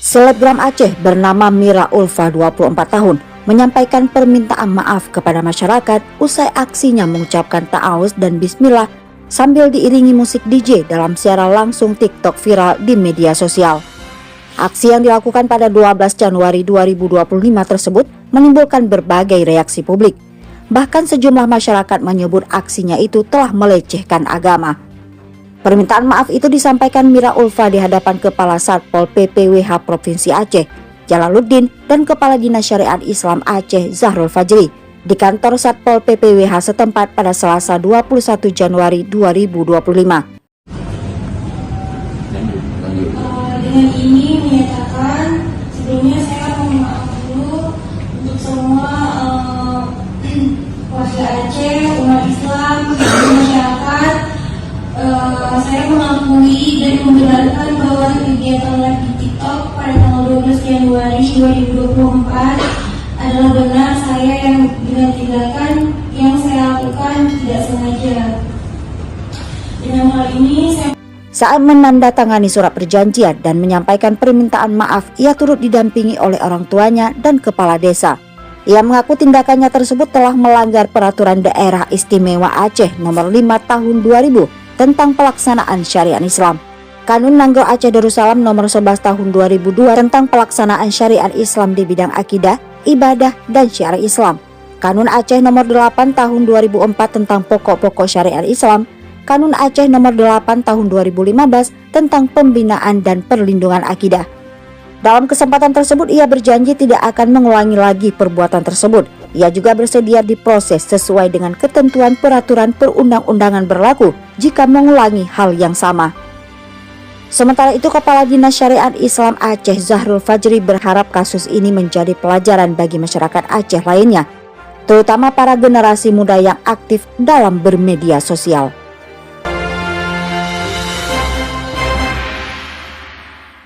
Selebgram Aceh bernama Mira Ulfa 24 tahun menyampaikan permintaan maaf kepada masyarakat usai aksinya mengucapkan ta'awuz dan bismillah sambil diiringi musik DJ dalam siaran langsung TikTok viral di media sosial. Aksi yang dilakukan pada 12 Januari 2025 tersebut menimbulkan berbagai reaksi publik. Bahkan sejumlah masyarakat menyebut aksinya itu telah melecehkan agama. Permintaan maaf itu disampaikan Mira Ulfa di hadapan Kepala Satpol PPWH Provinsi Aceh, Jalaluddin, dan Kepala Dinas Syariat Islam Aceh, Zahrul Fajri, di kantor Satpol PPWH setempat pada Selasa 21 Januari 2025. Dengan ini menyatakan sebelumnya saya mohon maaf dulu untuk semua warga Aceh, umat Islam, masyarakat. Saya mengakui dan membenarkan bahwa kegiatan live di TikTok pada tanggal 12 Januari 2024 adalah benar. Saya yang dengan tindakan yang saya lakukan tidak sengaja. Dengan hal ini Saat menandatangani surat perjanjian dan menyampaikan permintaan maaf, ia turut didampingi oleh orang tuanya dan kepala desa. Ia mengaku tindakannya tersebut telah melanggar Peraturan Daerah Istimewa Aceh Nomor 5 Tahun 2000 tentang pelaksanaan syariat Islam, Kanun Nanggau Aceh Darussalam Nomor 11 Tahun 2002 tentang pelaksanaan syariat Islam di bidang akidah, ibadah, dan syariat Islam, Kanun Aceh Nomor 8 Tahun 2004 tentang pokok-pokok syariat Islam, Kanun Aceh Nomor 8 Tahun 2015 tentang pembinaan dan perlindungan akidah. Dalam kesempatan tersebut, ia berjanji tidak akan mengulangi lagi perbuatan tersebut. Ia juga bersedia diproses sesuai dengan ketentuan peraturan perundang-undangan berlaku jika mengulangi hal yang sama. Sementara itu, Kepala Dinas Syariat Islam Aceh, Zahrul Fajri, berharap kasus ini menjadi pelajaran bagi masyarakat Aceh lainnya, terutama para generasi muda yang aktif dalam bermedia sosial.